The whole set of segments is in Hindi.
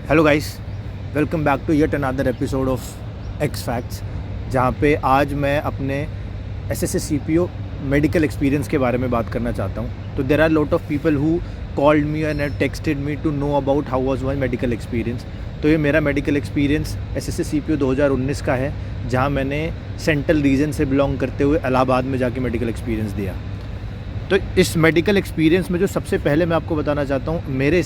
Hello guys, welcome back to yet another episode of X facts, जहाँ पे आज मैं अपने एसएससी सीपीओ मेडिकल एक्सपीरियंस के बारे में बात करना चाहता हूँ। तो there are lot of people who called me and texted me to know about how was my medical experience. तो ये मेरा मेडिकल एक्सपीरियंस एसएससी सीपीओ 2019 का है, जहाँ मैंने सेंट्रल रीजन से बिलोंग करते हुए इलाहाबाद में जाके मेडिकल एक्सपीरियंस दिया। तो इस मेडिकल एक्सपीरियंस में जो सबसे पहले मैं आपको बताना चाहता हूँ, मेरे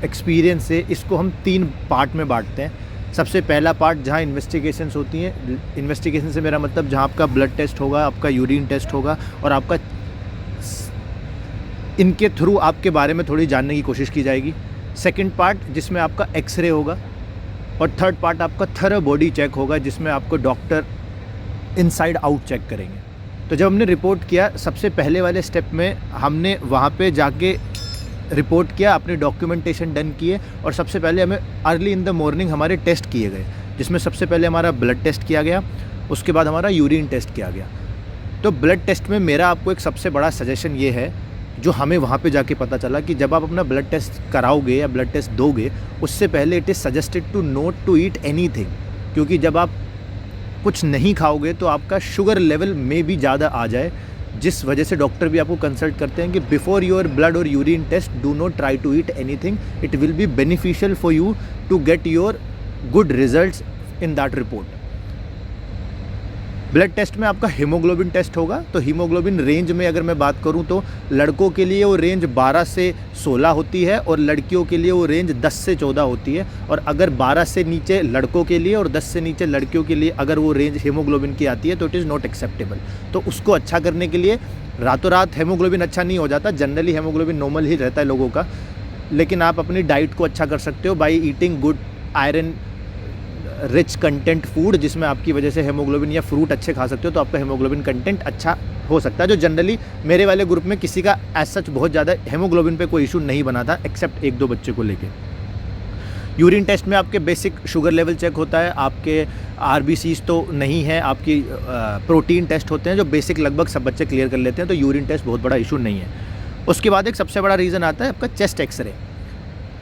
एक्सपीरियंस से इसको हम 3 पार्ट में बांटते हैं। सबसे पहला पार्ट जहाँ इन्वेस्टिगेशंस होती हैं, इन्वेस्टिगेशन से मेरा मतलब जहाँ आपका ब्लड टेस्ट होगा, आपका यूरिन टेस्ट होगा और आपका इनके थ्रू आपके बारे में थोड़ी जानने की कोशिश की जाएगी। सेकंड पार्ट जिसमें आपका एक्सरे होगा और थर्ड पार्ट आपका थरो बॉडी चेक होगा, जिसमें आपको डॉक्टर इनसाइड आउट चेक करेंगे। तो जब हमने रिपोर्ट किया, सबसे पहले वाले स्टेप में हमने वहाँ पे जाके रिपोर्ट किया, अपने डॉक्यूमेंटेशन डन किए और सबसे पहले हमें अर्ली इन द मॉर्निंग हमारे टेस्ट किए गए, जिसमें सबसे पहले हमारा ब्लड टेस्ट किया गया, उसके बाद हमारा यूरिन टेस्ट किया गया। तो ब्लड टेस्ट में मेरा आपको एक सबसे बड़ा सजेशन ये है, जो हमें वहाँ पे जाके पता चला कि जब आप अपना ब्लड टेस्ट कराओगे या ब्लड टेस्ट दोगे, उससे पहले it is suggested to not to eat anything, क्योंकि जब आप कुछ नहीं खाओगे तो आपका शुगर लेवल में भी ज़्यादा आ जाए, जिस वजह से डॉक्टर भी आपको कंसल्ट करते हैं कि बिफोर योर ब्लड और urine test do not try to eat anything, it will be beneficial for you to get your good results in that report. Blood test में आपका हीमोग्लोबिन टेस्ट होगा। तो हीमोग्लोबिन रेंज में अगर मैं बात करूं तो लड़कों के लिए वो रेंज 12 से 16 होती है और लड़कियों के लिए वो रेंज 10 से 14 होती है। और अगर 12 से नीचे लड़कों के लिए और 10 से नीचे लड़कियों के लिए अगर वो रेंज हीमोग्लोबिन की आती है तो इट इज़ नॉट एक्सेप्टेबल। तो उसको अच्छा करने के लिए रातों रात हीमोग्लोबिन अच्छा नहीं हो जाता, जनरली हीमोग्लोबिन नॉर्मल ही रहता है लोगों का, लेकिन आप अपनी डाइट को अच्छा कर सकते हो by eating good iron rich content food, जिसमें आपकी वजह से हेमोग्लोबिन या फ्रूट अच्छे खा सकते हो, तो आपका हेमोग्लोबिन कंटेंट अच्छा हो सकता है। जो जनरली मेरे वाले ग्रुप में किसी का एज सच बहुत ज़्यादा हेमोग्लोबिन पे कोई इशू नहीं बना था, एक्सेप्ट 1-2 बच्चे को लेके। यूरिन टेस्ट में आपके बेसिक शुगर लेवल चेक होता है, आपके आरबीसीज तो नहीं है, आपकी प्रोटीन टेस्ट होते हैं जो बेसिक लगभग सब बच्चे क्लियर कर लेते हैं, तो यूरिन टेस्ट बहुत बड़ा इशू नहीं है। उसके बाद एक सबसे बड़ा रीज़न आता है आपका चेस्ट एक्सरे।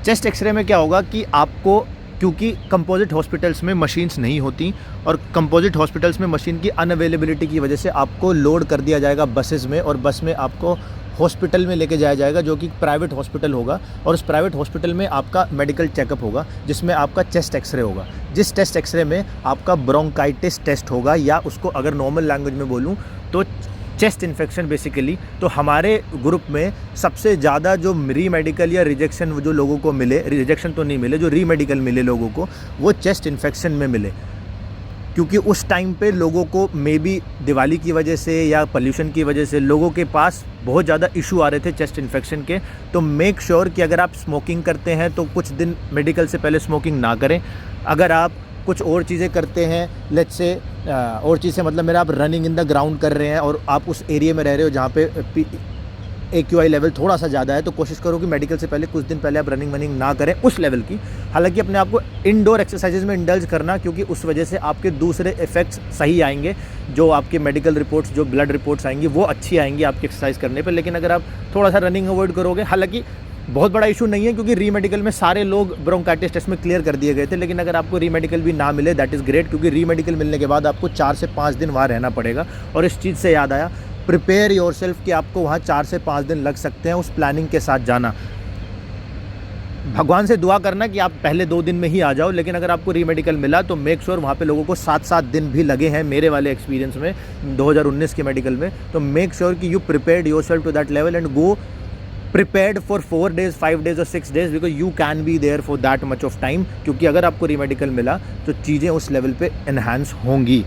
चेस्ट एक्सरे में क्या होगा कि आपको, क्योंकि कंपोजिट हॉस्पिटल्स में मशीन्स नहीं होती और कंपोजिट हॉस्पिटल्स में मशीन की अनअवेलेबिलिटी की वजह से आपको लोड कर दिया जाएगा बसेस में और बस में आपको हॉस्पिटल में लेके जाया जाएगा, जो कि प्राइवेट हॉस्पिटल होगा। और उस प्राइवेट हॉस्पिटल में आपका मेडिकल चेकअप होगा, जिसमें आपका चेस्ट एक्सरे होगा। जिस टेस्ट एक्सरे में आपका ब्रोंकाइटिस टेस्ट होगा, या उसको अगर नॉर्मल लैंग्वेज में बोलूँ तो चेस्ट इन्फेक्शन बेसिकली। तो हमारे ग्रुप में सबसे ज़्यादा जो री मेडिकल या रिजेक्शन जो लोगों को मिले, रिजेक्शन तो नहीं मिले, जो री मेडिकल मिले लोगों को, वो चेस्ट इन्फेक्शन में मिले, क्योंकि उस टाइम पे लोगों को मे बी दिवाली की वजह से या पोल्यूशन की वजह से लोगों के पास बहुत ज़्यादा इशू आ रहे थे चेस्ट इन्फेक्शन के। तो मेक श्योर कि अगर आप स्मोकिंग करते हैं तो कुछ दिन मेडिकल से पहले स्मोकिंग ना करें। अगर आप कुछ और चीज़ें करते हैं, लेट्स से और चीज़ से मतलब मेरा आप रनिंग इन द ग्राउंड कर रहे हैं और आप उस एरिया में रह रहे हो जहाँ पे AQI लेवल थोड़ा सा ज़्यादा है, तो कोशिश करो कि मेडिकल से पहले कुछ दिन पहले आप रनिंग वनिंग ना करें उस लेवल की। हालांकि अपने आप को इंडोर एक्सरसाइजेज में इंडल्ज करना, क्योंकि उस वजह से आपके दूसरे इफेक्ट्स सही आएंगे, जो आपके मेडिकल रिपोर्ट्स, जो ब्लड रिपोर्ट्स आएंगी वो अच्छी आएंगी आपकी एक्सरसाइज करने पर। लेकिन अगर आप थोड़ा सा रनिंग अवॉइड करोगे, हालांकि बहुत बड़ा इशू नहीं है क्योंकि री मेडिकल में सारे लोग ब्रोंकाइटिस टेस्ट में क्लियर कर दिए गए थे। लेकिन अगर आपको री मेडिकल भी ना मिले, दैट इज़ ग्रेट, क्योंकि री मेडिकल मिलने के बाद आपको 4 से 5 दिन वहाँ रहना पड़ेगा। और इस चीज़ से याद आया, प्रिपेयर योरसेल्फ कि आपको वहाँ 4 से 5 दिन लग सकते हैं, उस प्लानिंग के साथ जाना। भगवान से दुआ करना कि आप पहले 2 दिन में ही आ जाओ, लेकिन अगर आपको री मेडिकल मिला तो मेक श्योर वहाँ पे लोगों को 7-7 दिन भी लगे हैं मेरे वाले एक्सपीरियंस में 2019 के मेडिकल में। तो मेक श्योर कि you prepared yourself to that level and go prepared for 4 days, 5 days और 6 days, because you can be there for that much of time। क्योंकि अगर आपको री मेडिकल मिला तो चीज़ें उस लेवल पे एनहांस होंगी।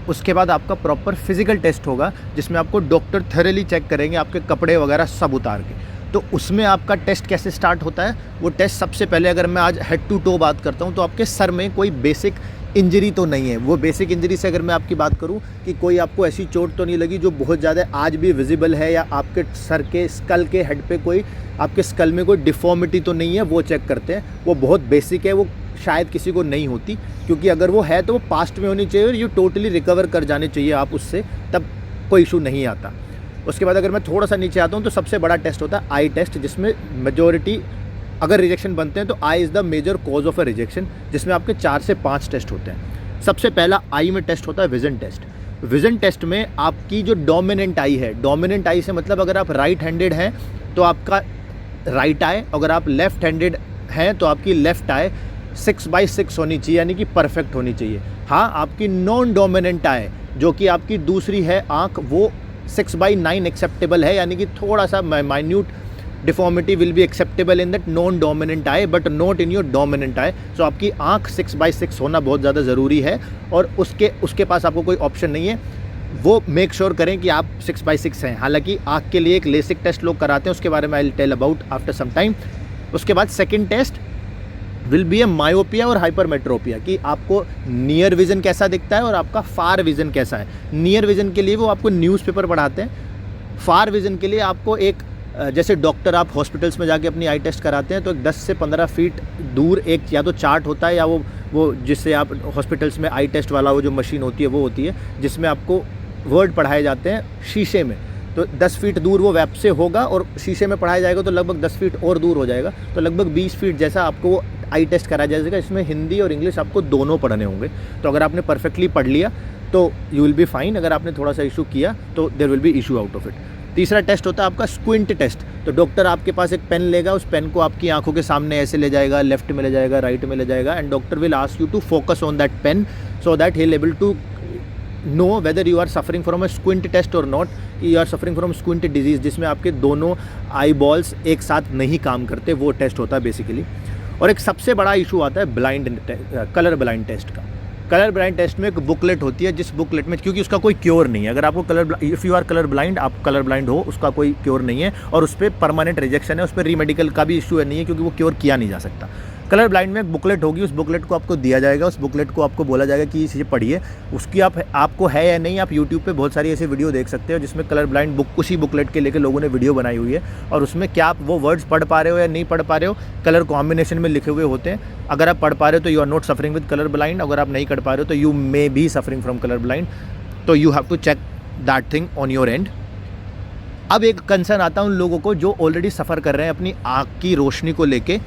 उसके बाद आपका प्रॉपर फिजिकल टेस्ट होगा, जिसमें आपको डॉक्टर थॉरली चेक करेंगे, आपके कपड़े वगैरह सब उतार के। तो उसमें आपका टेस्ट कैसे स्टार्ट होता है, वो टेस्ट सबसे पहले, अगर मैं आज हेड टू टो बात करता हूँ, तो आपके सर में कोई बेसिक इंजरी तो नहीं है। वो बेसिक इंजरी से अगर मैं आपकी बात करूं कि कोई आपको ऐसी चोट तो नहीं लगी जो बहुत ज़्यादा आज भी विजिबल है, या आपके सर के स्कल के हेड पे कोई, आपके स्कल में कोई डिफॉर्मिटी तो नहीं है, वो चेक करते हैं। वो बहुत बेसिक है, वो शायद किसी को नहीं होती, क्योंकि अगर वो है तो वो पास्ट में होनी चाहिए और ये टोटली रिकवर कर जाने चाहिए आप उससे, तब कोई इशू नहीं आता। उसके बाद अगर मैं थोड़ा सा नीचे आता हूँ तो सबसे बड़ा टेस्ट होता है आई टेस्ट, जिसमें मेजॉरिटी अगर रिजेक्शन बनते हैं तो eye is the major cause of a rejection, जिसमें आपके 4 से 5 टेस्ट होते हैं। सबसे पहला आई में टेस्ट होता है विजन टेस्ट। विजन टेस्ट में आपकी जो डोमिनेंट आई है, डोमिनेंट आई से मतलब अगर आप राइट हैंडेड हैं तो आपका राइट आई, अगर आप लेफ्ट हैंडेड हैं तो आपकी लेफ्ट आई 6/6 होनी चाहिए, यानी कि परफेक्ट होनी चाहिए। हाँ, आपकी नॉन डोमिनेंट आई जो कि आपकी दूसरी है आँख, वो 6/9 एक्सेप्टेबल है, यानी कि थोड़ा सा minute deformity will be acceptable in that non dominant eye but not in your dominant eye. So आपकी आँख 6/6 होना बहुत ज़्यादा ज़रूरी है, और उसके पास आपको कोई ऑप्शन नहीं है। वो मेक श्योर करें कि आप 6/6 हैं। हालांकि आँख के लिए एक लेसिक टेस्ट लोग कराते हैं, उसके बारे में I will tell about after some time. उसके बाद second test will be a myopia और हाइपरमेट्रोपिया, कि आपको नियर विज़न कैसा दिखता है और आपका फार विज़न कैसा है। नियर विज़न के लिए वो आपको न्यूज़पेपर पढ़ाते हैं, फार विज़न के लिए आपको एक जैसे डॉक्टर आप हॉस्पिटल्स में जाके अपनी आई टेस्ट कराते हैं तो एक 10 से 15 फीट दूर एक या तो चार्ट होता है, या वो जिससे आप हॉस्पिटल्स में आई टेस्ट वाला वो जो मशीन होती है वो होती है, जिसमें आपको वर्ड पढ़ाए जाते हैं शीशे में। तो 10 फीट दूर वो वेब से होगा और शीशे में पढ़ाया जाएगा तो लगभग 10 फीट और दूर हो जाएगा, तो लगभग 20 फीट जैसा आपको वो आई टेस्ट कराया जाएगा। इसमें हिंदी और इंग्लिश आपको दोनों पढ़ने होंगे। तो अगर आपने परफेक्टली पढ़ लिया तो यू विल बी फाइन, अगर आपने थोड़ा सा इशू किया तो there will be issue out of it. तीसरा टेस्ट होता है आपका स्क्विंट टेस्ट। तो डॉक्टर आपके पास एक पेन लेगा, उस पेन को आपकी आंखों के सामने ऐसे ले जाएगा, लेफ्ट में ले जाएगा, राइट में ले जाएगा, and doctor will ask you to focus on that pen so that he will able to know whether you are suffering from a squint test और not, you are suffering from squint disease, जिसमें आपके दोनों आई बॉल्स एक साथ नहीं काम करते, वो टेस्ट होता है बेसिकली। और एक सबसे बड़ा इशू आता है कलर ब्लाइंड टेस्ट का। कलर ब्लाइंड टेस्ट में एक बुकलेट होती है, जिस बुकलेट में, क्योंकि उसका कोई क्योर नहीं है, अगर आपको if you are colour blind, आप कलर ब्लाइंड हो, उसका कोई क्योर नहीं है और उस पर परमानेंट रिजेक्शन है, उस पर रीमेडिकल का भी इशू नहीं है, क्योंकि वो क्योर किया नहीं जा सकता। कलर ब्लाइंड में एक बुकलेट होगी, उस बुकलेट को आपको दिया जाएगा, उस बुकलेट को आपको बोला जाएगा कि ये चीज़ें पढ़िए। उसकी आपको है या नहीं, आप यूट्यूब पे बहुत सारी ऐसी वीडियो देख सकते हो जिसमें कलर ब्लाइंड बुक उसी बुकलेट के लेके लोगों ने वीडियो बनाई हुई है, और उसमें क्या आप वो वर्ड्स पढ़ पा रहे हो या नहीं पढ़ पा रहे हो, कलर कॉम्बिनेशन में लिखे हुए होते हैं। अगर आप पढ़ पा रहे हो तो you are not suffering with colour blind, अगर आप नहीं कर पा रहे हो तो you may be suffering from colour blind, तो you have to check that thing on your end. अब एक कंसर्न आता है उन लोगों को जो ऑलरेडी सफ़र कर रहे हैं अपनी आँख की रोशनी को लेके,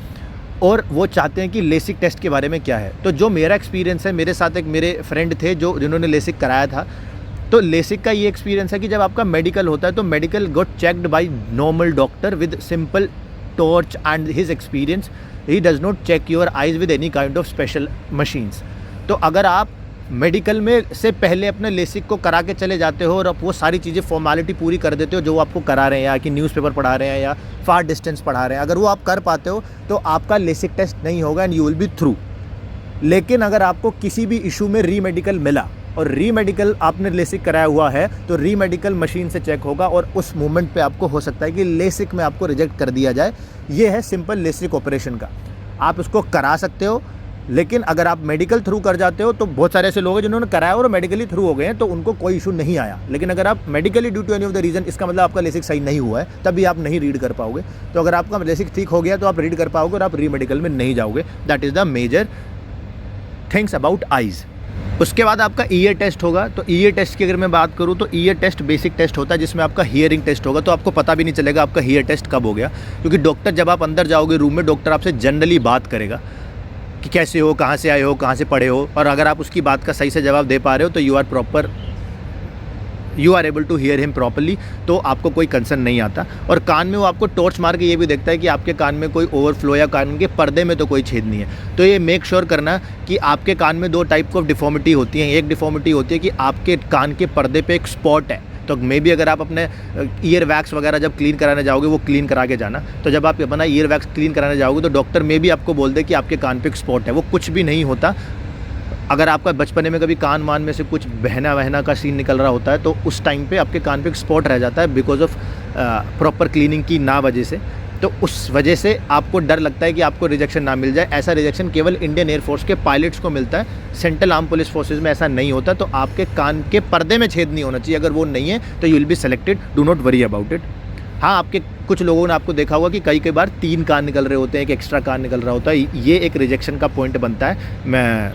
और वो चाहते हैं कि लेसिक टेस्ट के बारे में क्या है। तो जो मेरा एक्सपीरियंस है, मेरे साथ एक मेरे फ्रेंड थे जिन्होंने लेसिक कराया था, तो लेसिक का ये एक्सपीरियंस है कि जब आपका मेडिकल होता है तो medical got checked by normal doctor with simple torch, and his experience he does not check your eyes with any kind of special machines. तो अगर आप मेडिकल में से पहले अपने लेसिक को करा के चले जाते हो और आप वो सारी चीज़ें फॉर्मेलिटी पूरी कर देते हो जो आपको करा रहे हैं, या कि न्यूज़पेपर पढ़ा रहे हैं या फार डिस्टेंस पढ़ा रहे हैं, अगर वो आप कर पाते हो तो आपका लेसिक टेस्ट नहीं होगा and you will be through. लेकिन अगर आपको किसी भी इशू में रीमेडिकल मिला और रीमेडिकल आपने लेसिक कराया हुआ है तो रीमेडिकल मशीन से चेक होगा, और उस मोमेंट पे आपको हो सकता है कि लेसिक में आपको रिजेक्ट कर दिया जाए। ये है सिंपल लेसिक ऑपरेशन का। आप उसको करा सकते हो, लेकिन अगर आप मेडिकल थ्रू कर जाते हो तो बहुत सारे ऐसे लोग हैं जिन्होंने कराया और मेडिकली थ्रू हो गए हैं तो उनको कोई इशू नहीं आया। लेकिन अगर आप medically due to any of the reason, इसका मतलब आपका लेसिक सही नहीं हुआ है, तभी आप नहीं रीड कर पाओगे। तो अगर आपका लेसिक ठीक हो गया तो आप रीड कर पाओगे और आप रीमेडिकल में नहीं जाओगे। That is the major things about eyes. उसके बाद आपका ईयर टेस्ट होगा। तो ईयर टेस्ट की अगर मैं बात करूँ तो ईयर टेस्ट बेसिक टेस्ट होता है जिसमें आपका हियरिंग टेस्ट होगा। तो आपको पता भी नहीं चलेगा आपका ईयर टेस्ट कब हो गया, क्योंकि डॉक्टर जब आप अंदर जाओगे रूम में, डॉक्टर आपसे जनरली बात करेगा कि कैसे हो, कहाँ से आए हो, कहाँ से पढ़े हो, और अगर आप उसकी बात का सही से जवाब दे पा रहे हो तो you are able to hear him properly, तो आपको कोई कंसर्न नहीं आता। और कान में वो आपको टॉर्च मार के ये भी देखता है कि आपके कान में कोई ओवरफ्लो या कान के पर्दे में तो कोई छेद नहीं है। तो ये मेक श्योर करना कि आपके कान में 2 टाइप ऑफ डिफॉर्मिटी होती हैं। एक डिफॉर्मिटी होती है कि आपके कान के पर्दे पे एक स्पॉट है, तो मे बी अगर आप अपने ईयर वैक्स वगैरह जब क्लीन कराने जाओगे वो क्लीन करा के जाना। तो जब आप अपना ईयर वैक्स क्लीन कराने जाओगे तो डॉक्टर मे भी आपको बोल दे कि आपके कान पे एक स्पॉट है, वो कुछ भी नहीं होता। अगर आपका बचपने में कभी कान मान में से कुछ बहना वहना का सीन निकल रहा होता है तो उस टाइम पे आपके कान पे एक स्पॉट रह जाता है बिकॉज ऑफ प्रॉपर क्लीनिंग की ना वजह से। तो उस वजह से आपको डर लगता है कि आपको रिजेक्शन ना मिल जाए। ऐसा रिजेक्शन केवल इंडियन एयरफोर्स के पायलट्स को मिलता है, सेंट्रल आर्म पुलिस फोर्सेज में ऐसा नहीं होता। तो आपके कान के पर्दे में छेद नहीं होना चाहिए, अगर वो नहीं है तो you will be selected, do not worry about it. हाँ, आपके कुछ लोगों ने आपको देखा होगा कि कई बार 3 कान निकल रहे होते हैं, एक एक्स्ट्रा कान निकल रहा होता है, ये एक रिजेक्शन का पॉइंट बनता है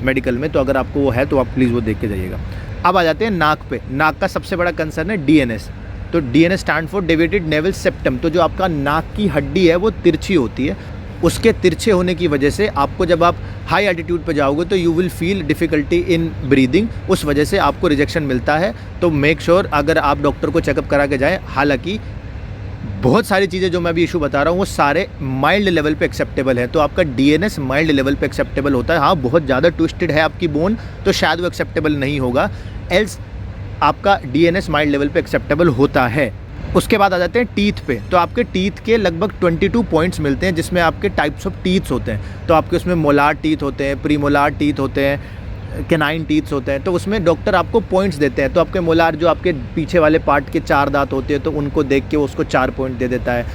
मेडिकल में। तो अगर आपको वो है तो आप प्लीज़ वो देख के जाइएगा। अब आ जाते हैं नाक पे। नाक का सबसे बड़ा कंसर्न है डीएनएस। तो DNS stand for deviated naval septum. तो जो आपका नाक की हड्डी है वो तिरछी होती है। उसके तिरछे होने की वजह से आपको जब आप हाई एल्टीट्यूड पे जाओगे तो you will feel difficulty in breathing, उस वजह से आपको रिजेक्शन मिलता है। तो मेक श्योर अगर आप डॉक्टर को चेकअप करा के जाएँ। हालाँकि बहुत सारी चीज़ें जो मैं अभी इशू बता रहा हूँ वो सारे माइल्ड लेवल पे एक्सेप्टेबल हैं। तो आपका डीएनएस माइल्ड लेवल पे एक्सेप्टेबल होता है। हाँ, बहुत ज़्यादा ट्विस्टेड है आपकी बोन तो शायद वो एक्सेप्टेबल नहीं होगा, एल्स आपका डीएनएस माइल्ड लेवल पे एक्सेप्टेबल होता है। उसके बाद आ जाते हैं टीथ पे। तो आपके टीथ के लगभग 22 पॉइंट्स मिलते हैं जिसमें आपके टाइप्स ऑफ टीथ्स होते हैं। तो आपके उसमें मोलार टीथ होते हैं, प्रीमोलार टीथ होते हैं, कैनाइन टीथ्स होते हैं। तो उसमें डॉक्टर आपको पॉइंट्स देते हैं। तो आपके मोलार जो आपके पीछे वाले पार्ट के 4 दांत होते हैं तो उनको देख के उसको 4 पॉइंट दे देता है।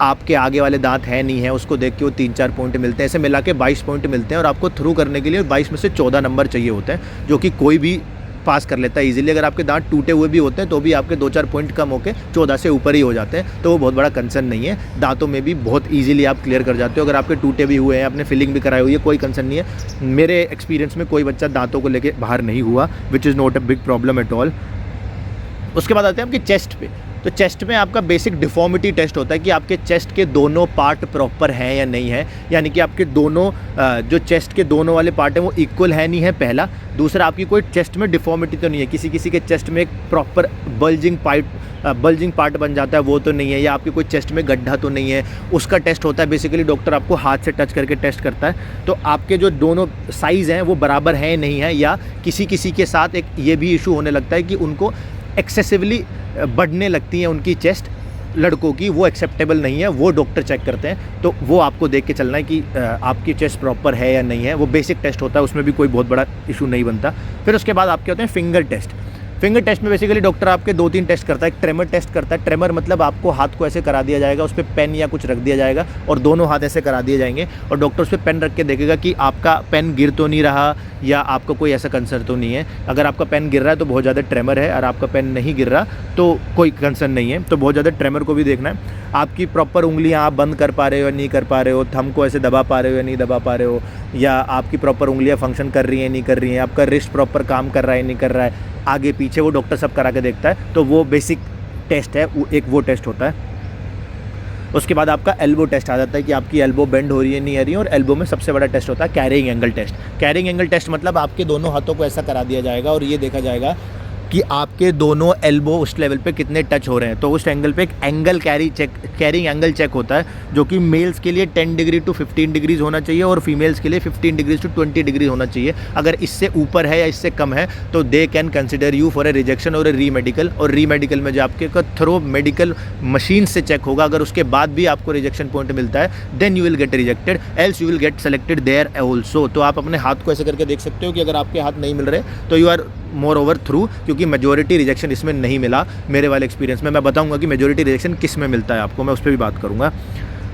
आपके आगे वाले दांत है नहीं है उसको देख के वो 3-4 पॉइंट मिलते हैं। ऐसे मिला के 22 पॉइंट मिलते हैं और आपको थ्रू करने के लिए 22 में से 14 नंबर चाहिए होते हैं, जो कि कोई भी पास कर लेता है इजीली। अगर आपके दांत टूटे हुए भी होते हैं तो भी आपके 2-4 पॉइंट कम होकर 14 से ऊपर ही हो जाते हैं, तो वो बहुत बड़ा कंसर्न नहीं है। दांतों में भी बहुत इजीली आप क्लियर कर जाते हो। अगर आपके टूटे भी हुए हैं, आपने फिलिंग भी कराई हुई है, कोई कंसर्न नहीं है। मेरे एक्सपीरियंस में कोई बच्चा दांतों को लेके बाहर नहीं हुआ, which is not a big problem at all. उसके बाद आते हैं आपके चेस्ट पे। तो चेस्ट में आपका बेसिक डिफॉर्मिटी टेस्ट होता है कि आपके चेस्ट के दोनों पार्ट प्रॉपर हैं या नहीं है, यानी कि आपके दोनों जो चेस्ट के दोनों वाले पार्ट हैं वो इक्वल है नहीं है, पहला। दूसरा, आपकी कोई चेस्ट में डिफॉर्मिटी तो नहीं है, किसी किसी के चेस्ट में एक प्रॉपर बल्जिंग पार्ट बन जाता है वो तो नहीं है, या आपके कोई चेस्ट में गड्ढा तो नहीं है, उसका टेस्ट होता है। बेसिकली डॉक्टर आपको हाथ से टच करके टेस्ट करता है। तो आपके जो दोनों साइज़ हैं वो बराबर हैं नहीं है, या किसी किसी के साथ एक ये भी इशू होने लगता है कि उनको एक्सेसिवली बढ़ने लगती हैं उनकी चेस्ट, लड़कों की, वो एक्सेप्टेबल नहीं है, वो डॉक्टर चेक करते हैं। तो वो आपको देख के चलना है कि आपकी चेस्ट प्रॉपर है या नहीं है। वो बेसिक टेस्ट होता है, उसमें भी कोई बहुत बड़ा इशू नहीं बनता। फिर उसके बाद आपके होते हैं फिंगर टेस्ट। फिंगर टेस्ट में बेसिकली डॉक्टर आपके 2-3 टेस्ट करता है। एक ट्रेमर टेस्ट करता है। ट्रेमर मतलब आपको हाथ को ऐसे करा दिया जाएगा, उस पर पेन या कुछ रख दिया जाएगा और दोनों हाथ ऐसे करा दिए जाएंगे और डॉक्टर उस पर पेन रख के देखेगा कि आपका पेन गिर तो नहीं रहा या आपका कोई ऐसा कंसर्न तो नहीं है। अगर आपका पेन गिर रहा है तो बहुत ज़्यादा ट्रेमर है, और आपका पेन नहीं गिर रहा तो कोई कंसर्न नहीं है। तो बहुत ज़्यादा ट्रेमर को भी देखना है। आपकी प्रॉपर उंगलियां आप बंद कर पा रहे हो या नहीं कर पा रहे हो, थंब को ऐसे दबा पा रहे हो या नहीं दबा पा रहे हो, या आपकी प्रॉपर उंगलियां फंक्शन कर रही हैं नहीं कर रही हैं, आपका रिस्ट प्रॉपर काम कर रहा है नहीं कर रहा है, आगे पीछे, वो डॉक्टर सब करा के देखता है। तो वो बेसिक टेस्ट है, वो टेस्ट होता है। उसके बाद आपका एल्बो टेस्ट आ जाता है कि आपकी एल्बो बेंड हो रही है नहीं आ रही है, और एल्बो में सबसे बड़ा टेस्ट होता है carrying angle test. Carrying angle test मतलब आपके दोनों हाथों को ऐसा करा दिया जाएगा और ये देखा जाएगा कि आपके दोनों एल्बो उस लेवल पे कितने टच हो रहे हैं। तो उस एंगल पे एक एंगल कैरिंग एंगल चेक होता है, जो कि मेल्स के लिए 10 डिग्री टू 15 डिग्रीज होना चाहिए और फीमेल्स के लिए 15 डिग्रीज टू 20 डिग्री होना चाहिए। अगर इससे ऊपर है या इससे कम है तो they can consider you for a rejection और ए रीमेडिकल। और रीमेडिकल में जो आपके थ्रो मेडिकल मशीन से चेक होगा, अगर उसके बाद भी आपको रिजेक्शन पॉइंट मिलता है then you will get rejected, else you will get selected there also. तो आप अपने हाथ को ऐसे करके देख सकते हो कि अगर आपके हाथ नहीं मिल रहे तो you are more over through, क्योंकि मेजॉरिटी रिजेक्शन इसमें नहीं मिला मेरे वाले एक्सपीरियंस में। मैं बताऊंगा कि मेजॉरिटी रिजेक्शन किस में मिलता है आपको, मैं उस पर भी बात करूंगा।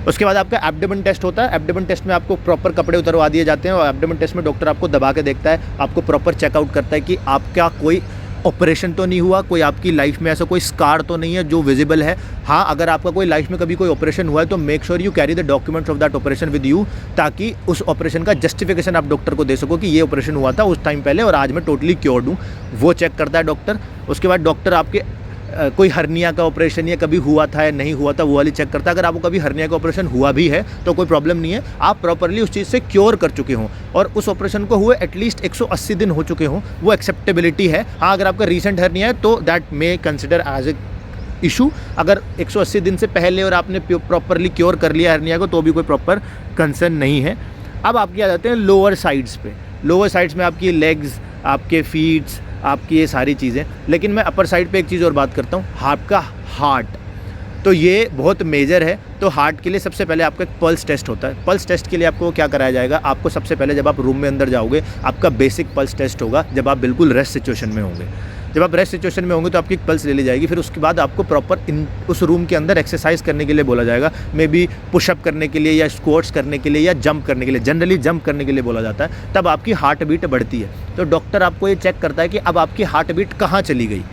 उसके बाद आपका एब्डोमेन टेस्ट होता है। एब्डोमेन टेस्ट में आपको प्रॉपर कपड़े उतरवा दिए जाते हैं और एब्डोमेन टेस्ट में डॉक्टर आपको दबा के देखता है, आपको प्रॉपर चेकआउट करता है कि आपका कोई ऑपरेशन तो नहीं हुआ, कोई आपकी लाइफ में ऐसा कोई स्कार तो नहीं है जो विजिबल है। हाँ, अगर आपका कोई लाइफ में कभी कोई ऑपरेशन हुआ है तो make sure you carry the documents of that operation with you, ताकि उस ऑपरेशन का जस्टिफिकेशन आप डॉक्टर को दे सको कि ये ऑपरेशन हुआ था उस टाइम पहले और आज मैं टोटली क्योर्ड हूँ। वो चेक करता है डॉक्टर। उसके बाद डॉक्टर आपके कोई हर्निया का ऑपरेशन या कभी हुआ था या नहीं हुआ था वो वाली चेक करता है। अगर आपको कभी हर्निया का ऑपरेशन हुआ भी है तो कोई प्रॉब्लम नहीं है, आप प्रॉपरली उस चीज़ से क्योर कर चुके हों और उस ऑपरेशन को हुए एटलीस्ट 180 दिन हो चुके हों, वो एक्सेप्टेबिलिटी है। हाँ, अगर आपका रीसेंट हर्निया है तो that may consider as a issue. अगर 180 दिन से पहले और आपने प्रॉपरली क्योर कर लिया हर्निया को तो भी कोई प्रॉपर कंसर्न नहीं है। अब आपके आ जाते हैं लोअर साइड्स पे। लोअर साइड्स में आपकी लेग्स, आपके फीट्स, आपकी ये सारी चीज़ें। लेकिन मैं अपर साइड पे एक चीज़ और बात करता हूँ, आपका हार्ट। तो ये बहुत मेजर है। तो हार्ट के लिए सबसे पहले आपका एक पल्स टेस्ट होता है। पल्स टेस्ट के लिए आपको क्या कराया जाएगा, आपको सबसे पहले जब आप रूम में अंदर जाओगे आपका बेसिक पल्स टेस्ट होगा जब आप बिल्कुल रेस्ट सिचुएशन में होंगे। जब आप रेस्ट सिचुएशन में होंगे तो आपकी पल्स ले ली जाएगी। फिर उसके बाद आपको प्रॉपर उस रूम के अंदर एक्सरसाइज करने के लिए बोला जाएगा, मे बी पुशअप करने के लिए या स्क्वाट्स करने के लिए या जंप करने के लिए, जनरली जंप करने के लिए बोला जाता है। तब आपकी हार्ट बीट बढ़ती है। तो डॉक्टर आपको ये चेक करता है कि अब आपकी हार्ट बीट कहाँ चली गई।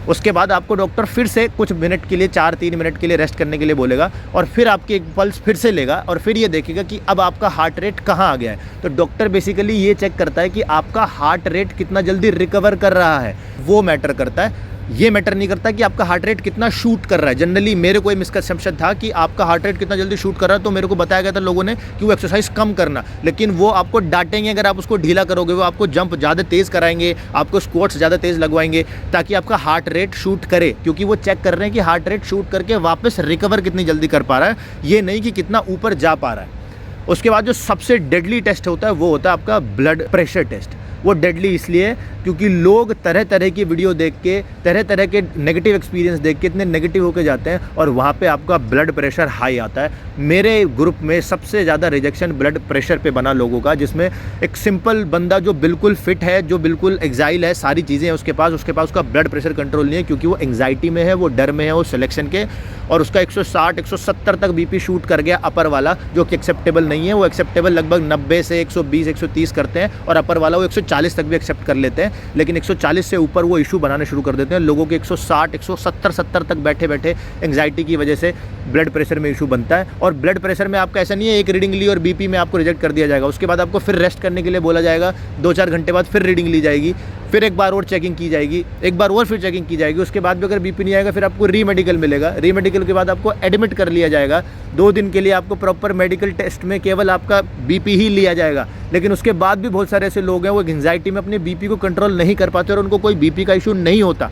उसके बाद आपको डॉक्टर फिर से कुछ मिनट के लिए 4-3 मिनट के लिए रेस्ट करने के लिए बोलेगा और फिर आपकी एक पल्स फिर से लेगा और फिर ये देखेगा कि अब आपका हार्ट रेट कहाँ आ गया है। तो डॉक्टर बेसिकली ये चेक करता है कि आपका हार्ट रेट कितना जल्दी रिकवर कर रहा है, वो मैटर करता है। ये मैटर नहीं करता कि आपका हार्ट रेट कितना शूट कर रहा है। जनरली मेरे को ये मिसकंसेप्शन था कि आपका हार्ट रेट कितना जल्दी शूट कर रहा है, तो मेरे को बताया गया था लोगों ने कि वो एक्सरसाइज कम करना, लेकिन वो आपको डांटेंगे अगर आप उसको ढीला करोगे। वो आपको जंप ज़्यादा तेज़ कराएंगे, आपको स्क्वाट्स ज़्यादा तेज़ लगवाएंगे ताकि आपका हार्ट रेट शूट करे, क्योंकि वो चेक कर रहे हैं कि हार्ट रेट शूट करके वापस रिकवर कितनी जल्दी कर पा रहा है, ये नहीं कि कितना ऊपर जा पा रहा है। उसके बाद जो सबसे डेडली टेस्ट होता है वो होता है आपका ब्लड प्रेशर टेस्ट। वो डेडली इसलिए है क्योंकि लोग तरह तरह की वीडियो देख के, तरह तरह के नेगेटिव एक्सपीरियंस देख के इतने नेगेटिव होके जाते हैं और वहाँ पे आपका ब्लड प्रेशर हाई आता है। मेरे ग्रुप में सबसे ज़्यादा रिजेक्शन ब्लड प्रेशर पे बना लोगों का, जिसमें एक सिंपल बंदा जो बिल्कुल फिट है, जो बिल्कुल एग्जाइल है, सारी चीज़ें हैं उसके पास उसका ब्लड प्रेशर कंट्रोल नहीं है, क्योंकि वो एंग्जाइटी में है, वो डर में है, वो सिलेक्शन के, और उसका 160 170 तक बीपी शूट कर गया अपर वाला, जो कि एक्सेप्टेबल नहीं है। वो एक्सेप्टेबल लगभग 90 से 120 130 करते हैं, और अपर वाला वो 140 तक भी एक्सेप्ट कर लेते हैं, लेकिन 140 से ऊपर वो इशू बनाने शुरू कर देते हैं। लोगों के 160 170 70 तक बैठे बैठे एंग्जाइटी की वजह से ब्लड प्रेशर में इशू बनता है। और ब्लड प्रेशर में आपका ऐसा नहीं है एक रीडिंग ली और बीपी में आपको रिजेक्ट कर दिया जाएगा, उसके बाद आपको फिर रेस्ट करने के लिए बोला जाएगा, 2-4 घंटे बाद फिर रीडिंग ली जाएगी, फिर एक बार और चेकिंग की जाएगी, एक बार और फिर चेकिंग की जाएगी, उसके बाद भी अगर बीपी नहीं आएगा फिर आपको री मेडिकल मिलेगा, री मेडिकल के बाद आपको एडमिट कर लिया जाएगा। 2 दिन के लिए आपको प्रॉपर मेडिकल टेस्ट में केवल आपका बीपी ही लिया जाएगा। लेकिन उसके बाद भी बहुत सारे ऐसे लोग हैं वो एंग्जाइटी में अपने बीपी को कंट्रोल नहीं कर पाते और उनको कोई बीपी का इशू नहीं होता।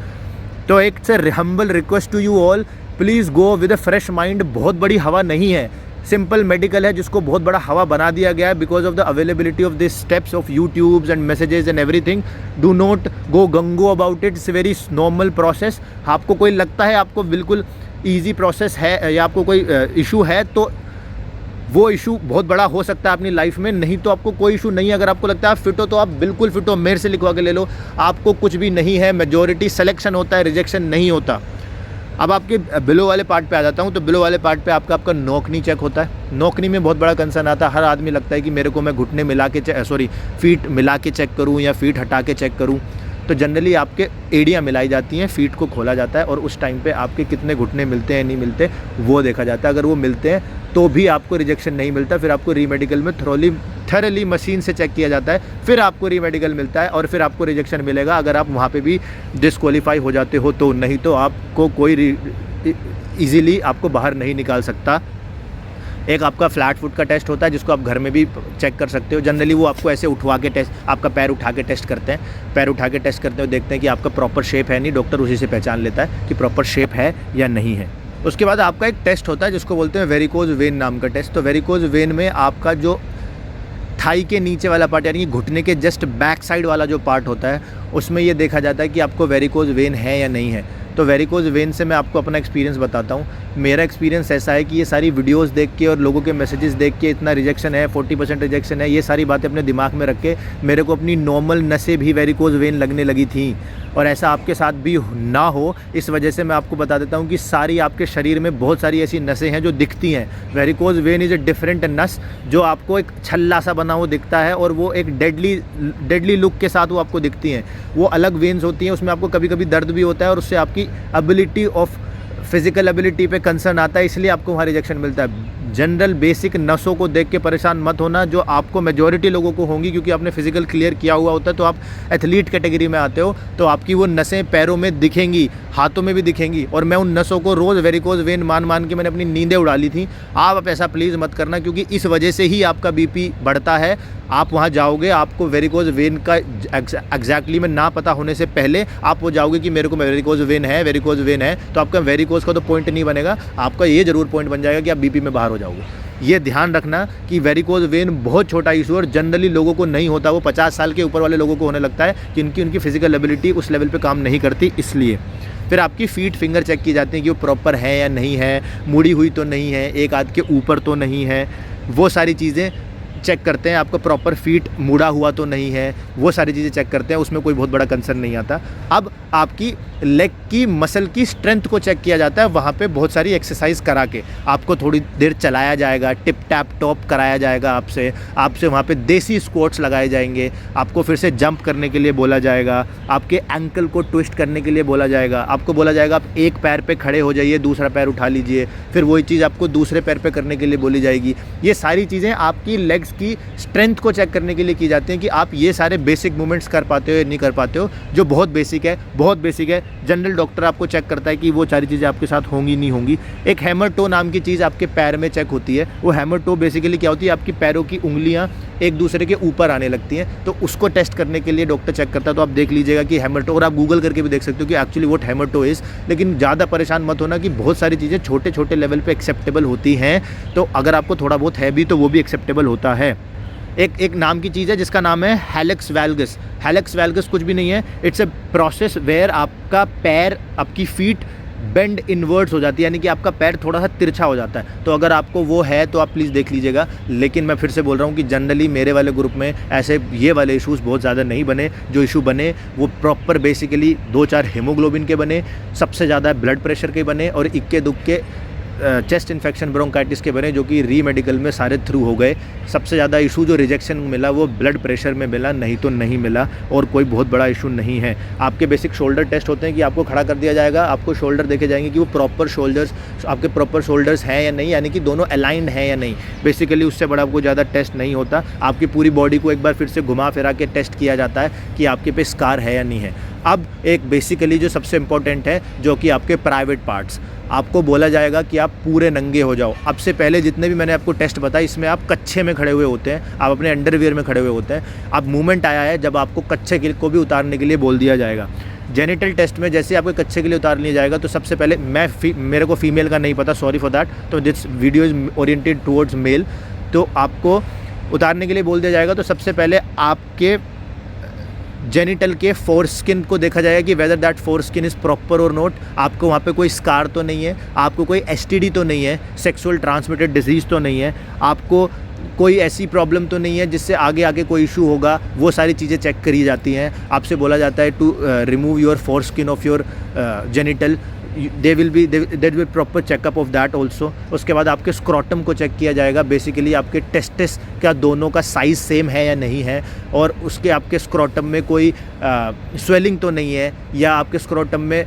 तो एक से humble request to you all, please go with a fresh mind. बहुत बड़ी हवा नहीं है, सिंपल मेडिकल है जिसको बहुत बड़ा हवा बना दिया गया है because of the availability of this steps of YouTubes and messages and everything. Do not go gung ho about it, it's very normal process. आपको कोई लगता है आपको बिल्कुल ईजी प्रोसेस है या आपको कोई इशू है, तो वो इशू बहुत बड़ा हो सकता है अपनी लाइफ में, नहीं तो आपको कोई इशू नहीं है। अगर आपको लगता है आप फिट हो तो आप बिल्कुल फिट हो, मेरे से लिखवा के ले लो, आपको कुछ भी नहीं है। मेजॉरिटी सिलेक्शन होता है, रिजेक्शन नहीं होता। अब आपके बिलो वाले पार्ट पे आ जाता हूँ। तो बिलो वाले पार्ट पे आपका नोकनी चेक होता है। नोकनी में बहुत बड़ा कंसर्न आता है, हर आदमी लगता है कि मेरे को मैं घुटने मिला के फीट मिला के चेक करूँ या फीट हटा के चेक करूँ। तो जनरली आपके एड़ियाँ मिलाई जाती हैं, फीट को खोला जाता है और उस टाइम पे आपके कितने घुटने मिलते हैं नहीं मिलते वो देखा जाता है। अगर वो मिलते हैं तो भी आपको रिजेक्शन नहीं मिलता, फिर आपको री मेडिकल में थॉरली मशीन से चेक किया जाता है, फिर आपको री मेडिकल मिलता है और फिर आपको रिजेक्शन मिलेगा अगर आप वहाँ पे भी डिस्क्वालीफाई हो जाते हो तो। नहीं तो आपको कोई ईज़िली आपको बाहर नहीं निकाल सकता। एक आपका फ्लैट फुट का टेस्ट होता है जिसको आप घर में भी चेक कर सकते हो। जनरली वो आपको ऐसे उठवा के टेस्ट, आपका पैर उठा के टेस्ट करते हैं। पैर उठा के टेस्ट करते हो, देखते हैं कि आपका प्रॉपर शेप है नहीं, डॉक्टर उसी से पहचान लेता है कि प्रॉपर शेप है या नहीं है। उसके बाद आपका एक टेस्ट होता है जिसको बोलते हैं वेरिकोज वेन नाम का टेस्ट। तो वेरिकोज वेन में आपका जो थाई के नीचे वाला पार्ट यानी कि घुटने के जस्ट बैक साइड वाला जो पार्ट होता है उसमें ये देखा जाता है कि आपको वेरिकोज वेन है या नहीं है। तो वेरिकोज वेन से मैं आपको अपना एक्सपीरियंस बताता हूँ। मेरा एक्सपीरियंस ऐसा है कि ये सारी वीडियोस देख के और लोगों के मैसेजेस देख के इतना रिजेक्शन है, 40% रिजेक्शन है, ये सारी बातें अपने दिमाग में रख के मेरे को अपनी नॉर्मल नसें भी वेरिकोज वेन लगने लगी थी। और ऐसा आपके साथ भी ना हो इस वजह से मैं आपको बता देता हूँ कि सारी आपके शरीर में बहुत सारी ऐसी नसें हैं जो दिखती हैं। Varicose vein is a different नस जो आपको एक छल्ला सा बना हुआ दिखता है और वो एक डेडली लुक के साथ वो आपको दिखती हैं। वो अलग वेन्स होती हैं, उसमें आपको कभी कभी दर्द भी होता है और उससे आपकी एबिलिटी ऑफ फिजिकल एबिलिटी पे कंसर्न आता है, इसलिए आपको वहाँ रिजेक्शन मिलता है। जनरल बेसिक नसों को देख के परेशान मत होना जो आपको मेजॉरिटी लोगों को होंगी, क्योंकि आपने फिजिकल क्लियर किया हुआ होता है तो आप एथलीट कैटेगरी में आते हो, तो आपकी वो नसें पैरों में दिखेंगी, हाथों में भी दिखेंगी। और मैं उन नसों को रोज़ वेरिकोज वेन मान के मैंने अपनी नींदें उड़ा ली थी। आप ऐसा प्लीज़ मत करना, क्योंकि इस वजह से ही आपका बीपी बढ़ता है। आप वहाँ जाओगे, आपको वेरिकोज वेन का एग्जैक्टली में ना पता होने से पहले आप वो जाओगे कि मेरे को वेरिकोज वेन है, तो आपका वेरिकोज का तो पॉइंट नहीं बनेगा, आपका ये जरूर पॉइंट बन जाएगा कि आप बीपी में बाहर हो जाओगे। ये ध्यान रखना कि वेरिकोज वेन बहुत छोटा इशू और जनरली लोगों को नहीं होता, वो 50 साल के ऊपर वाले लोगों को होने लगता है कि उनकी फिजिकल एबिलिटी उस लेवल पे काम नहीं करती, इसलिए। फिर आपकी फीट फिंगर चेक की जाती है कि वो प्रॉपर है या नहीं है, मुड़ी हुई तो नहीं है, एक हाथ के ऊपर तो नहीं है, वो सारी चीज़ें चेक करते हैं। आपका प्रॉपर फीट मुड़ा हुआ तो नहीं है, वो सारी चीज़ें चेक करते हैं, उसमें कोई बहुत बड़ा कंसर्न नहीं आता। अब आपकी लेग की मसल की स्ट्रेंथ को चेक किया जाता है। वहाँ पे बहुत सारी एक्सरसाइज करा के आपको थोड़ी देर चलाया जाएगा, टिप टैप टॉप कराया जाएगा आपसे वहाँ पे देसी स्क्वाट्स लगाए जाएंगे, आपको फिर से जंप करने के लिए बोला जाएगा, आपके एंकल को ट्विस्ट करने के लिए बोला जाएगा, आपको बोला जाएगा आप एक पैर पे खड़े हो जाइए, दूसरा पैर उठा लीजिए, फिर वही चीज़ आपको दूसरे पैर पे करने के लिए बोली जाएगी। ये सारी चीज़ें आपकी लेग्स उसकी स्ट्रेंथ को चेक करने के लिए की जाती हैं कि आप ये सारे बेसिक मूवमेंट्स कर पाते हो या नहीं कर पाते हो, जो बहुत बेसिक है, बहुत बेसिक है। जनरल डॉक्टर आपको चेक करता है कि वो सारी चीज़ें आपके साथ होंगी नहीं होंगी। एक हैमर टो नाम की चीज़ आपके पैर में चेक होती है। वो हैमर टो बेसिकली क्या होती है, आपकी पैरों की उंगलियाँ एक दूसरे के ऊपर आने लगती हैं, तो उसको टेस्ट करने के लिए डॉक्टर चेक करता है। तो आप देख लीजिएगा कि हैमर टो, और आप गूगल करके भी देख सकते हो कि actually what hammer toe is. लेकिन ज़्यादा परेशान मत होना कि बहुत सारी चीज़ें छोटे छोटे लेवल पे एक्सेप्टेबल होती हैं, तो अगर आपको थोड़ा बहुत है भी तो वो भी एक्सेप्टेबल होता है। एक नाम की चीज़ है जिसका नाम है हैलेक्स वैल्गस। हैलेक्स वैल्गस कुछ भी नहीं है, इट्स अ प्रोसेस वेयर आपका पैर, आपकी फीट बेंड इनवर्ड्स हो जाती है, यानी कि आपका पैर थोड़ा सा तिरछा हो जाता है। तो अगर आपको वो है तो आप प्लीज़ देख लीजिएगा। लेकिन मैं फिर से बोल रहा हूँ कि जनरली मेरे वाले ग्रुप में ऐसे ये वाले इश्यूज़ बहुत ज़्यादा नहीं बने। जो इशू बने वो प्रॉपर बेसिकली 2-4 हीमोग्लोबिन के बने, सबसे ज़्यादा ब्लड प्रेशर के बने, और इक्के दुक्के चेस्ट इन्फेक्शन ब्रोंकाइटिस के बने, जो कि री मेडिकल में सारे थ्रू हो गए। सबसे ज़्यादा इशू जो रिजेक्शन मिला वो ब्लड प्रेशर में मिला, नहीं तो नहीं मिला, और कोई बहुत बड़ा इशू नहीं है। आपके बेसिक शोल्डर टेस्ट होते हैं कि आपको खड़ा कर दिया जाएगा, आपको शोल्डर देखे जाएंगे कि वो प्रॉपर शोल्डर्स, आपके प्रॉपर शोल्डर्स हैं या नहीं, यानी कि दोनों अलाइंड हैं या नहीं। बेसिकली उससे बड़ा आपको ज़्यादा टेस्ट नहीं होता। आपकी पूरी बॉडी को एक बार फिर से घुमा फिरा के टेस्ट किया जाता है कि आपके पे स्कार है या नहीं है। अब एक बेसिकली जो सबसे इम्पोर्टेंट है, जो कि आपके प्राइवेट पार्ट्स, आपको बोला जाएगा कि आप पूरे नंगे हो जाओ। अब से पहले जितने भी मैंने आपको टेस्ट बताए, इसमें आप कच्छे में खड़े हुए होते हैं, आप अपने अंडरवियर में खड़े हुए होते हैं। अब मूवमेंट आया है जब आपको कच्छे को भी उतारने के लिए बोल दिया जाएगा। जेनिटल टेस्ट में जैसे आपको कच्छे के लिए उतार लिया जाएगा, तो सबसे पहले मेरे को फीमेल का नहीं पता, सॉरी फॉर दैट, तो this video is oriented towards male. तो आपको उतारने के लिए बोल दिया जाएगा, तो सबसे पहले आपके जेनिटल के फोर स्किन को देखा जाएगा कि whether that four skin is proper और नॉट। आपको वहाँ पे कोई स्कार तो नहीं है, आपको कोई एसटीडी तो नहीं है, सेक्सुअल ट्रांसमिटेड डिजीज़ तो नहीं है, आपको कोई ऐसी प्रॉब्लम तो नहीं है जिससे आगे आगे कोई इशू होगा। वो सारी चीज़ें चेक करी जाती हैं। आपसे बोला जाता है to remove your foreskin of your genital, there will proper checkup of that also. उसके बाद आपके स्क्रॉटम को चेक किया जाएगा, बेसिकली आपके टेस्टिस का दोनों का साइज़ सेम है या नहीं है, और उसके आपके स्क्रॉटम में कोई स्वेलिंग तो नहीं है, या आपके स्क्रॉटम में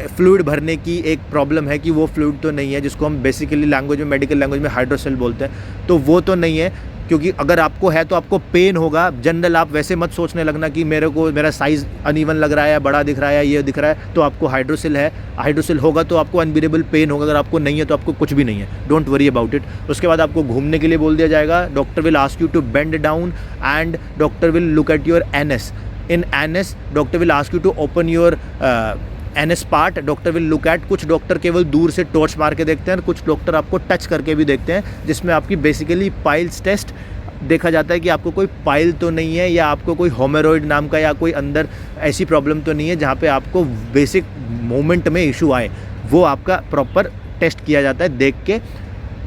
फ्लूइड भरने की एक प्रॉब्लम है कि वो फ्लूइड तो नहीं है, जिसको हम बेसिकली लैंग्वेज में, मेडिकल लैंग्वेज में हाइड्रोसेल बोलते हैं, तो वो तो नहीं है। क्योंकि अगर आपको है तो आपको पेन होगा। जनरल आप वैसे मत सोचने लगना कि मेरा साइज़ अनइवन लग रहा है या बड़ा दिख रहा है या ये दिख रहा है तो आपको हाइड्रोसिल है। हाइड्रोसिल होगा तो आपको अनबिरेबल पेन होगा, अगर आपको नहीं है तो आपको कुछ भी नहीं है, डोंट वरी अबाउट इट। उसके बाद आपको घूमने के लिए बोल दिया जाएगा। Doctor will ask you to bend down and doctor will look at your anus. In anus doctor will ask you to open your anus part. Doctor will look at, कुछ डॉक्टर केवल दूर से टॉर्च मार के देखते हैं, कुछ डॉक्टर आपको टच करके भी देखते हैं, जिसमें आपकी बेसिकली पाइल्स टेस्ट देखा जाता है कि आपको कोई पाइल तो नहीं है, या आपको कोई होमेरोइड नाम का या कोई अंदर ऐसी प्रॉब्लम तो नहीं है जहाँ पे आपको बेसिक मोमेंट में इशू आए। वो आपका प्रॉपर टेस्ट किया जाता है देख के।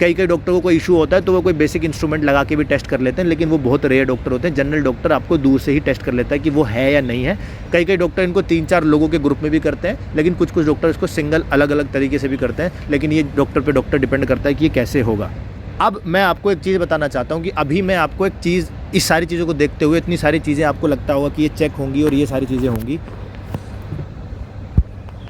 कई डॉक्टर को कोई इशू होता है तो वो कोई बेसिक इंस्ट्रूमेंट लगा के भी टेस्ट कर लेते हैं, लेकिन वो बहुत रेयर डॉक्टर होते हैं। जनरल डॉक्टर आपको दूर से ही टेस्ट कर लेता है कि वो है या नहीं है। कई डॉक्टर इनको 3-4 लोगों के ग्रुप में भी करते हैं, लेकिन कुछ डॉक्टर इसको सिंगल अलग अलग तरीके से भी करते हैं, लेकिन ये डॉक्टर पे डॉक्टर डिपेंड करता है कि ये कैसे होगा। अब मैं आपको एक चीज़ बताना चाहता हूँ कि अभी मैं आपको एक चीज़, इस सारी चीज़ों को देखते हुए इतनी सारी चीज़ें आपको लगता होगा कि ये चेक होंगी और ये सारी चीज़ें होंगी।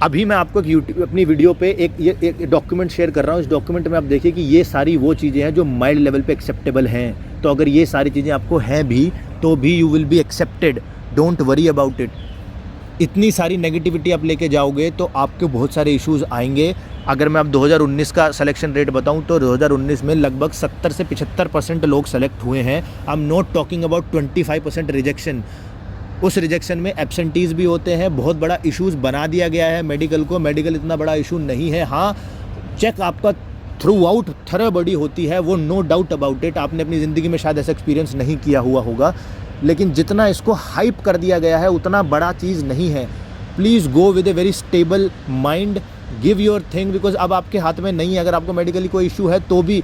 अभी मैं आपको यूट्यूब अपनी वीडियो पे एक डॉक्यूमेंट शेयर कर रहा हूँ। इस डॉक्यूमेंट में आप देखिए कि ये सारी वो चीज़ें हैं जो माइल्ड लेवल पे एक्सेप्टेबल हैं। तो अगर ये सारी चीज़ें आपको हैं भी तो भी you will be accepted, don't worry about it. इतनी सारी नेगेटिविटी आप लेके जाओगे तो आपके बहुत सारे इश्यूज़ आएंगे। अगर मैं अब 2019 का सिलेक्शन रेट बताऊं तो 2019 में लगभग 70 से 75% लोग सेलेक्ट हुए हैं। I am not talking about 25% rejection. उस रिजेक्शन में एब्सेंटीज़ भी होते हैं। बहुत बड़ा इश्यूज़ बना दिया गया है मेडिकल को। मेडिकल इतना बड़ा इशू नहीं है। हाँ, चेक आपका थ्रू आउट थरो बॉडी होती है, वो नो डाउट अबाउट इट। आपने अपनी ज़िंदगी में शायद ऐसा एक्सपीरियंस नहीं किया हुआ होगा, लेकिन जितना इसको हाइप कर दिया गया है उतना बड़ा चीज़ नहीं है। Please go with a very stable mind, give your thing, because अब आपके हाथ में नहीं है। अगर आपको मेडिकली कोई इशू है तो भी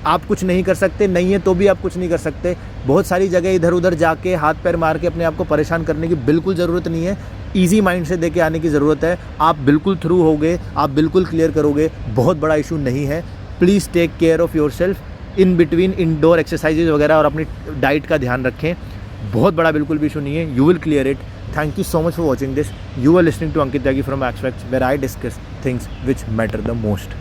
आप कुछ नहीं कर सकते, नहीं है तो भी आप कुछ नहीं कर सकते। बहुत सारी जगह इधर उधर जाके हाथ पैर मार के अपने आप को परेशान करने की बिल्कुल ज़रूरत नहीं है। ईजी माइंड से देके आने की ज़रूरत है। आप बिल्कुल थ्रू होगे, आप बिल्कुल क्लियर करोगे, बहुत बड़ा इशू नहीं है। Please take care of your self in between indoor exercises वगैरह, और अपनी डाइट का ध्यान रखें। बहुत बड़ा बिल्कुल भी इशू नहीं है। You will clear it. Thank you so much for watching this. You are listening to Ankit Tyagi from Axe Facts, where I discuss things which matter the most.